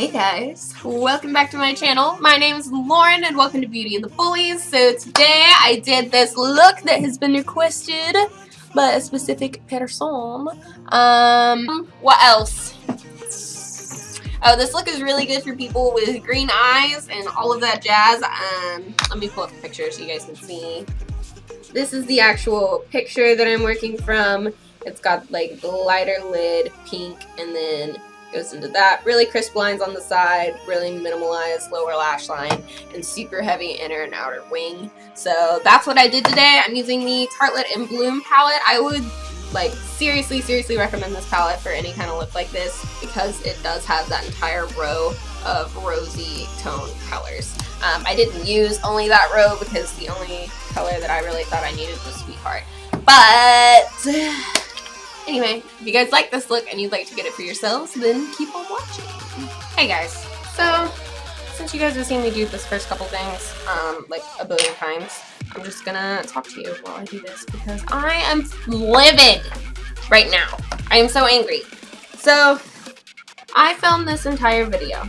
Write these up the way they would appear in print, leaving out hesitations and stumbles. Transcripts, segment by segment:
Hey guys, welcome back to my channel. My name is Lauren and welcome to Beauty and the Bullies. So today I did this look that has been requested by a specific person. What else? Oh, this look is really good for people with green eyes and all of that jazz. Let me pull up a picture so you guys can see. This is the actual picture that I'm working from. It's got like the lighter lid, pink, and then goes into that. Really crisp lines on the side, really minimalized lower lash line, and super heavy inner and outer wing. So that's what I did today. I'm using the Tartelette and Bloom palette. I would like seriously recommend this palette for any kind of look like this because it does have that entire row of rosy tone colors. I didn't use only that row because the only color that I really thought I needed was Sweetheart. But anyway, if you guys like this look and you'd like to get it for yourselves, then keep on watching. Hey guys, so since you guys have seen me do this first couple things like a billion times, I'm just gonna talk to you while I do this because I am livid right now. I am so angry. So I filmed this entire video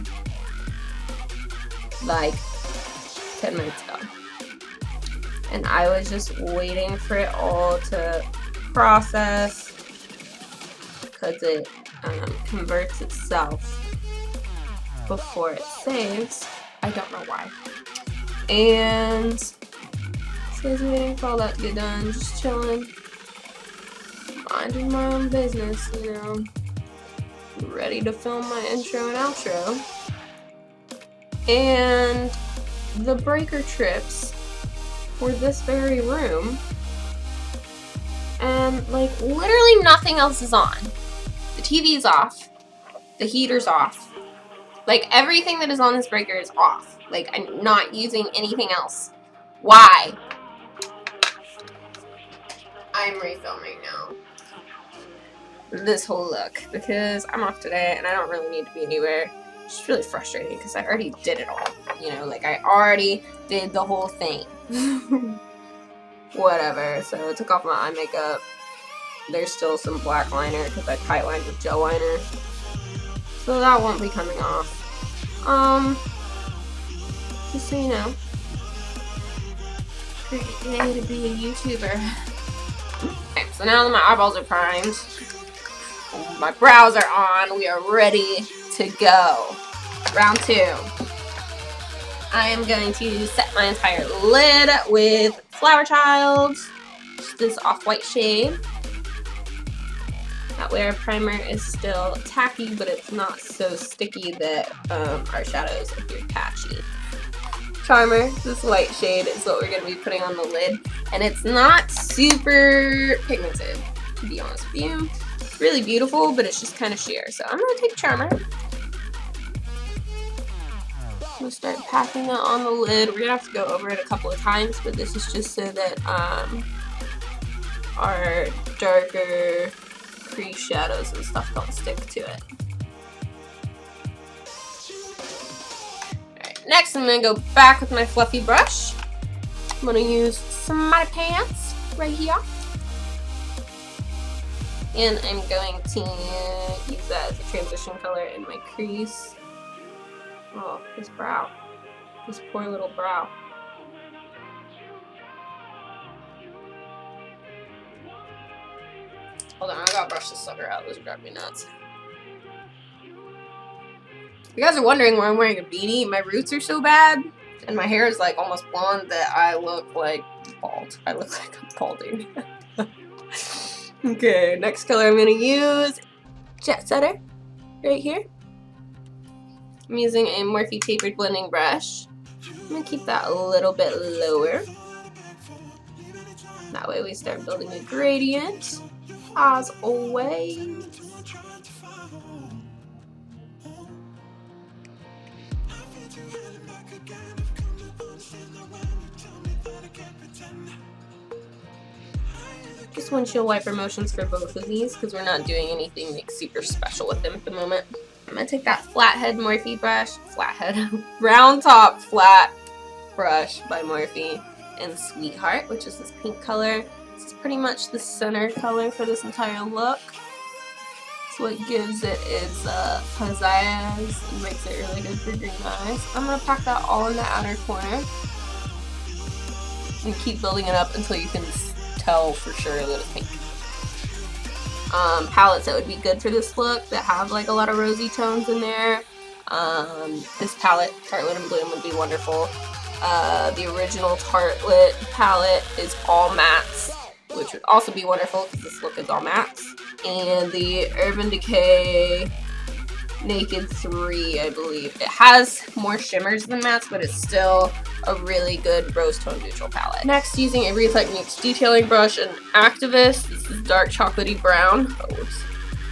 like 10 minutes ago, and I was just waiting for it all to process because it converts itself before it saves. I don't know why. And so I was waiting for all that to get done, just chilling, minding my own business, you know, ready to film my intro and outro. And the breaker trips for this very room, and like literally nothing else is on. The TV's off, the heater's off, like everything that is on this breaker is off. Like I'm not using anything else. Why? I'm refilming now this whole look because I'm off today and I don't really need to be anywhere. It's just really frustrating because I already did it all. You know, like I already did the whole thing. Whatever. So I took off my eye makeup. There's still some black liner because I tight lined with gel liner. So that won't be coming off. Just so you know, great day to be a YouTuber. Okay, so now that my eyeballs are primed, my brows are on, we are ready to go. Round 2. I am going to set my entire lid with Flower Child, just this off-white shade. That way our primer is still tacky, but it's not so sticky that our shadows appear patchy. Charmer, this white shade, is what we're going to be putting on the lid, and it's not super pigmented, to be honest with you. It's really beautiful, but it's just kind of sheer. So I'm going to take Charmer. I'm going to start packing that on the lid. We're going to have to go over it a couple of times, but this is just so that our darker crease shadows and stuff don't stick to it. Alright, next I'm going to go back with my fluffy brush. I'm going to use Smiley Pants right here. And I'm going to use that as a transition color in my crease. Oh, this brow. This poor little brow. Hold on, I gotta brush this sucker out. This is driving me nuts. If you guys are wondering why I'm wearing a beanie, my roots are so bad, and my hair is like almost blonde that I look like bald. I look like I'm balding. Okay, next color I'm gonna use Jet Setter right here. I'm using a Morphe tapered blending brush. I'm gonna keep that a little bit lower. That way we start building a gradient. As always. Just windshield wiper motions for both of these because we're not doing anything like super special with them at the moment. I'm going to take that flathead Morphe brush, round top flat brush by Morphe, and Sweetheart, which is this pink color. This is pretty much the center color for this entire look. It's what gives it its pizzazz and makes it really good for green eyes. I'm going to pack that all in the outer corner and keep building it up until you can tell for sure that it's pink. Palettes that would be good for this look that have like a lot of rosy tones in there. This palette, Tartelette and Bloom, would be wonderful. The original Tartelette palette is all mattes, which would also be wonderful because this look is all mattes. And the Urban Decay Naked 3, I believe. It has more shimmers than mattes, but it's still a really good rose tone neutral palette. Next, using a Real Techniques detailing brush and Activist. This is dark chocolatey brown. Oh, whoops.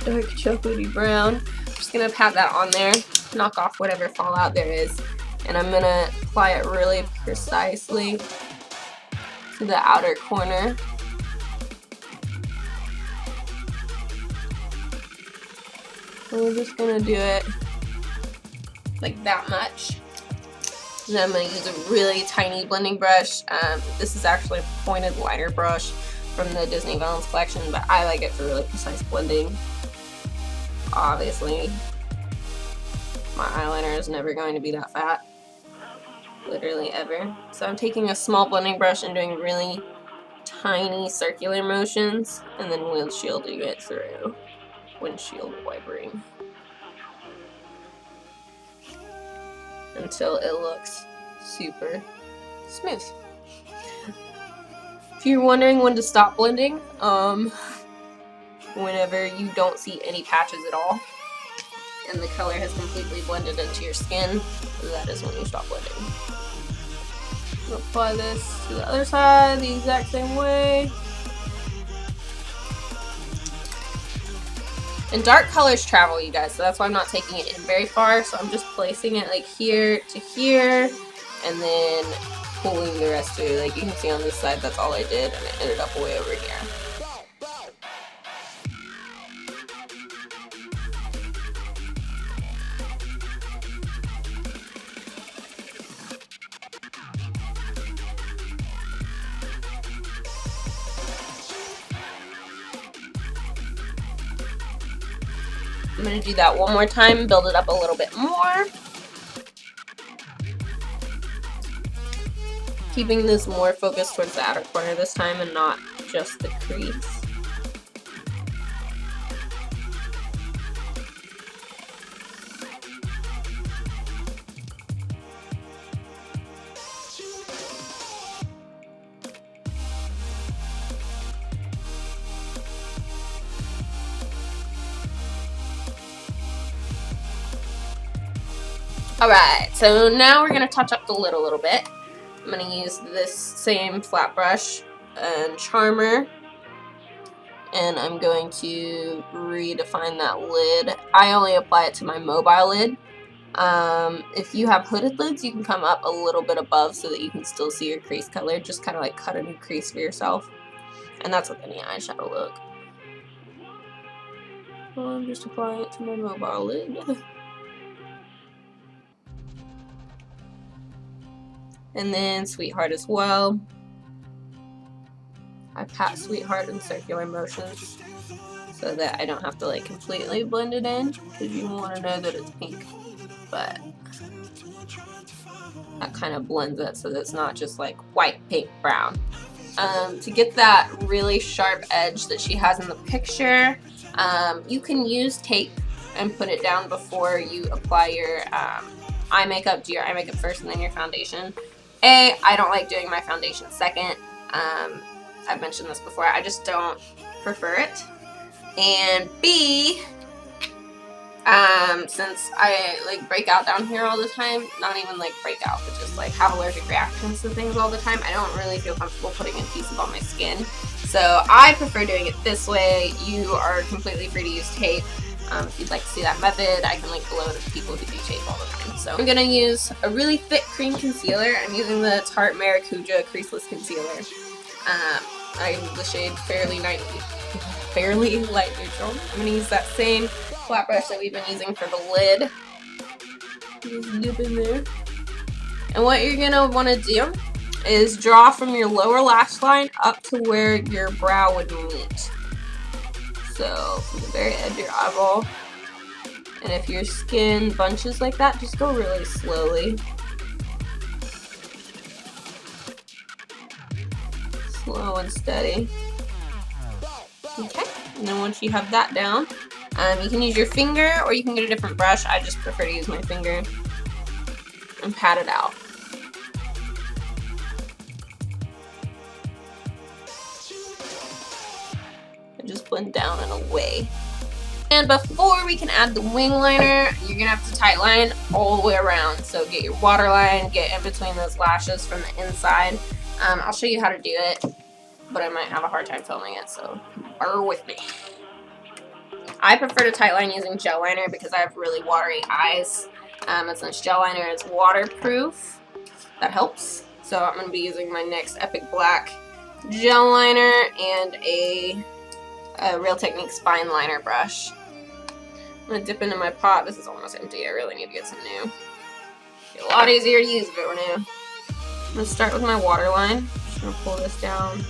Dark chocolatey brown. I'm just gonna pat that on there, knock off whatever fallout there is, and I'm gonna apply it really precisely to the outer corner. And we're just gonna do it like that much. And then I'm gonna use a really tiny blending brush. This is actually a pointed liner brush from the Disney Villains collection, but I like it for really precise blending. Obviously, my eyeliner is never going to be that fat. Literally ever. So I'm taking a small blending brush and doing really tiny circular motions, and then windshielding it through. Windshield wipering until it looks super smooth. If you're wondering when to stop blending, whenever you don't see any patches at all and the color has completely blended into your skin, that is when you stop blending. I'm gonna apply this to the other side the exact same way. And dark colors travel, you guys, so that's why I'm not taking it in very far. So I'm just placing it like here to here, and then pulling the rest through. Like you can see on this side, that's all I did, and it ended up way over here. I'm going to do that one more time, build it up a little bit more. Keeping this more focused towards the outer corner this time and not just the crease. Alright, so now we're going to touch up the lid a little bit. I'm going to use this same flat brush and charmer, and I'm going to redefine that lid. I only apply it to my mobile lid. If you have hooded lids, you can come up a little bit above so that you can still see your crease color. Just kind of like cut a new crease for yourself. And that's with any eyeshadow look. So I'm just applying it to my mobile lid. And then Sweetheart as well. I pat Sweetheart in circular motions so that I don't have to like completely blend it in, because you want to know that it's pink. But that kind of blends it so that it's not just like white, pink, brown. To get that really sharp edge that she has in the picture, you can use tape and put it down before you apply your eye makeup. Do your eye makeup first and then your foundation. A, I don't like doing my foundation second. I've mentioned this before. I just don't prefer it. And B, since I like break out down here all the time, not even like break out, but just like have allergic reactions to things all the time, I don't really feel comfortable putting adhesive on my skin. So I prefer doing it this way. You are completely free to use tape. If you'd like to see that method, I can link below to people who do tape all the time. So I'm going to use a really thick cream concealer. I'm using the Tarte Maracuja Creaseless Concealer. I'm the shade Fairly Light Neutral. I'm going to use that same flat brush that we've been using for the lid. Just dip in there. And what you're going to want to do is draw from your lower lash line up to where your brow would meet. So from the very edge of your eyeball. And if your skin bunches like that, just go really slowly. Slow and steady. Okay, and then once you have that down, you can use your finger or you can get a different brush. I just prefer to use my finger and pat it out. And just blend down and away. And before we can add the wing liner, you're gonna have to tight line all the way around. So get your waterline, get in between those lashes from the inside. I'll show you how to do it, but I might have a hard time filming it, so bear with me. I prefer to tight line using gel liner because I have really watery eyes. And since gel liner is waterproof, that helps. So I'm gonna be using my NYX Epic Black gel liner and a Real Techniques fine liner brush. I'm gonna dip into my pot. This is almost empty. I really need to get some new. Be a lot easier to use if it were new. I'm gonna start with my waterline. Just gonna pull this down.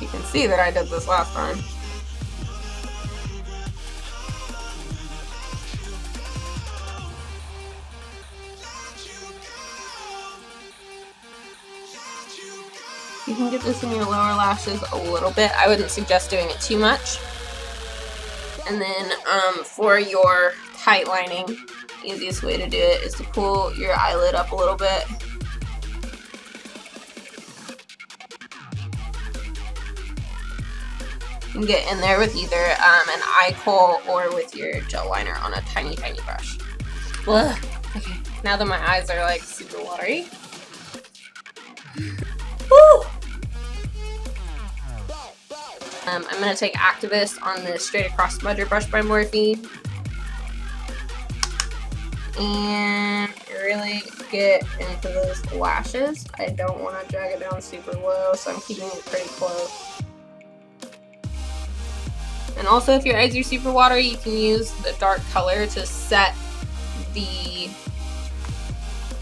You can see that I did this last time. You can get this in your lower lashes a little bit. I wouldn't suggest doing it too much. And then for your tight lining, easiest way to do it is to pull your eyelid up a little bit. You can get in there with either an eye kohl or with your gel liner on a tiny, tiny brush. Ugh. Okay, now that my eyes are like super watery. Woo! I'm going to take Activist on the Straight Across Smudger brush by Morphe. And really get into those lashes. I don't want to drag it down super low, so I'm keeping it pretty close. And also, if your eyes are super watery, you can use the dark color to set the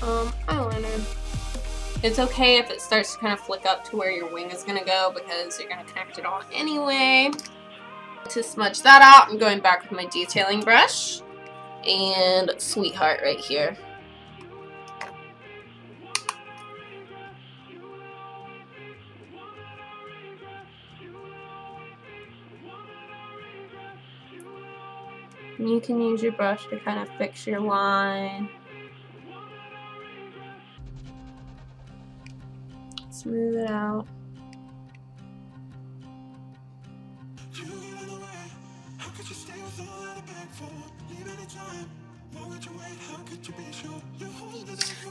eyeliner. It's okay if it starts to kind of flick up to where your wing is going to go because you're going to connect it all anyway. To smudge that out, I'm going back with my detailing brush and Sweetheart right here. And you can use your brush to kind of fix your line. Smooth it out.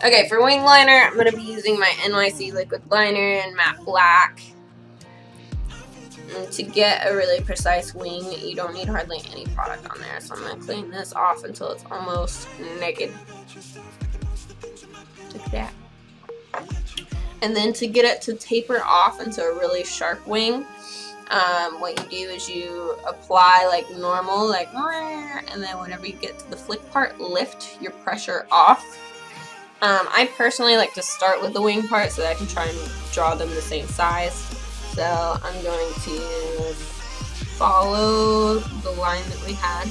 Okay, for wing liner, I'm going to be using my NYC Liquid Liner in matte black. And to get a really precise wing, you don't need hardly any product on there. So I'm going to clean this off until it's almost naked. Like that. And then to get it to taper off into a really sharp wing, what you do is you apply like normal, like, and then whenever you get to the flick part, lift your pressure off. I personally like to start with the wing part so that I can try and draw them the same size. So I'm going to follow the line that we had.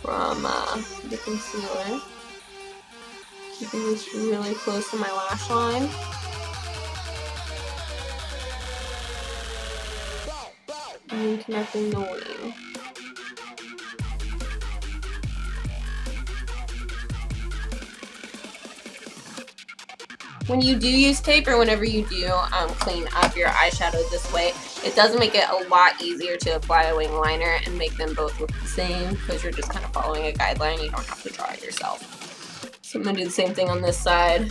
From the concealer, keeping this really close to my lash line. And then connecting the wing. When you do use tape or whenever you do clean up your eyeshadow this way, it does make it a lot easier to apply a wing liner and make them both look the same because you're just kind of following a guideline. You don't have to draw it yourself. So I'm going to do the same thing on this side.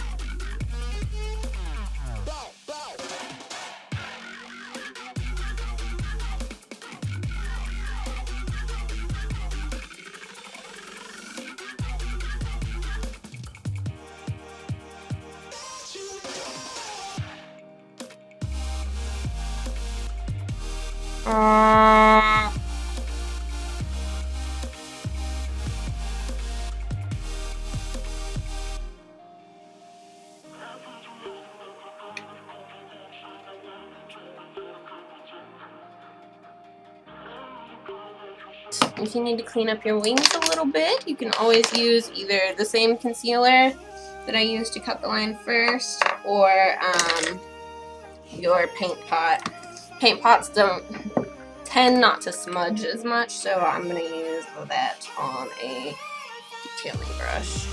if you need to clean up your wings a little bit, you can always use either the same concealer that I used to cut the line first, or your paint pot. Paint pots don't tend not to smudge as much, so I'm going to use that on a detailing brush.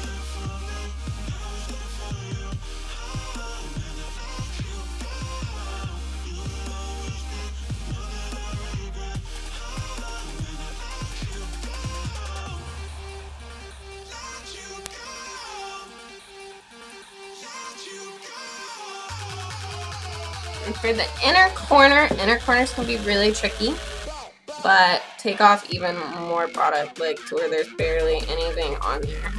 And for the inner corners can be really tricky, but take off even more product, like to where there's barely anything on there.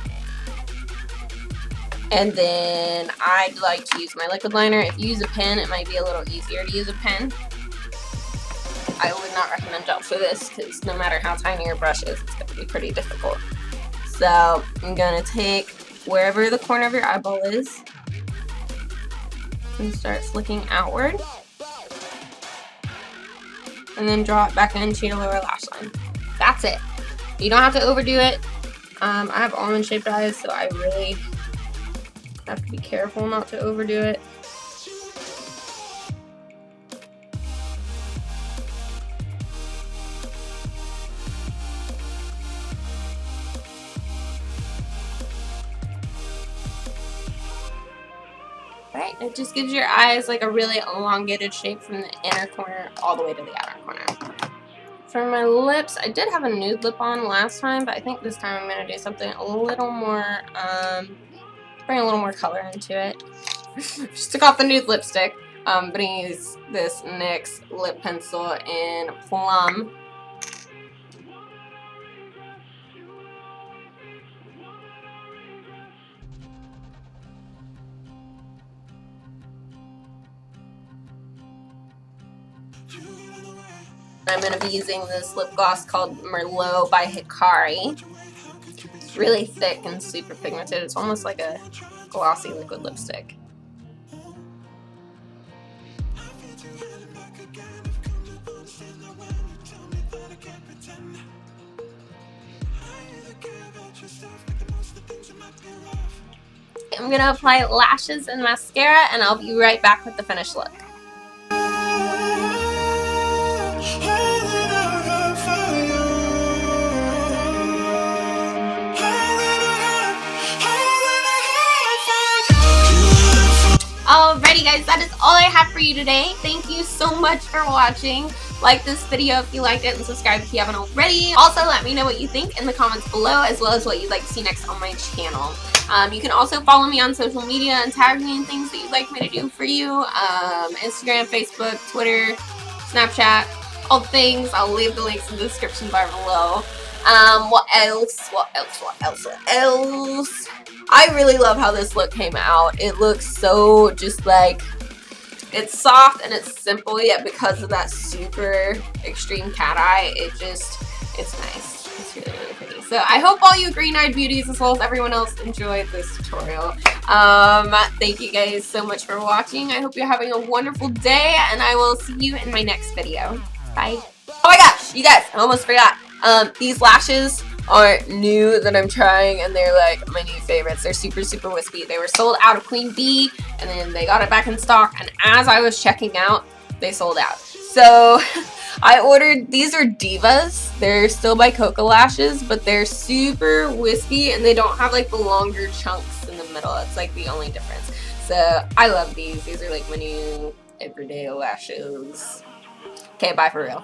And then I'd like to use my liquid liner. If you use a pen, it might be a little easier to use a pen. I would not recommend gel for this because no matter how tiny your brush is, it's going to be pretty difficult. So I'm going to take wherever the corner of your eyeball is and start flicking outward. And then draw it back into your lower lash line. That's it. You don't have to overdo it. I have almond shaped eyes, so I really have to be careful not to overdo it. Right, it just gives your eyes like a really elongated shape from the inner corner all the way to the outer corner. For my lips, I did have a nude lip on last time, but I think this time I'm going to do something a little more, bring a little more color into it. Just took off the nude lipstick. I'm going to use this NYX lip pencil in Plum. I'm going to be using this lip gloss called Merlot by Hikari. It's really thick and super pigmented. It's almost like a glossy liquid lipstick. I'm going to apply lashes and mascara, and I'll be right back with the finished look. Alrighty guys, that is all I have for you today. Thank you so much for watching. Like this video if you liked it, and subscribe if you haven't already. Also, let me know what you think in the comments below, as well as what you'd like to see next on my channel. You can also follow me on social media and tag me in things that you'd like me to do for you. Instagram, Facebook, Twitter, Snapchat, all things. I'll leave the links in the description bar below. What else? I really love how this look came out. It looks so just like, it's soft and it's simple, yet because of that super extreme cat eye, it's nice. It's really, really pretty. So I hope all you green-eyed beauties, as well as everyone else, enjoyed this tutorial. Thank you guys so much for watching. I hope you're having a wonderful day, and I will see you in my next video. Bye. Oh my gosh, you guys, I almost forgot. These lashes are new that I'm trying, and they're like my new favorites. They're super, super wispy. They were sold out of Queen Bee, and then they got it back in stock, and as I was checking out, they sold out. So I ordered, these are Divas. They're still by Koko lashes, but they're super wispy, and they don't have like the longer chunks in the middle. It's like the only difference. So I love these. These are like my new everyday lashes. Okay, bye for real.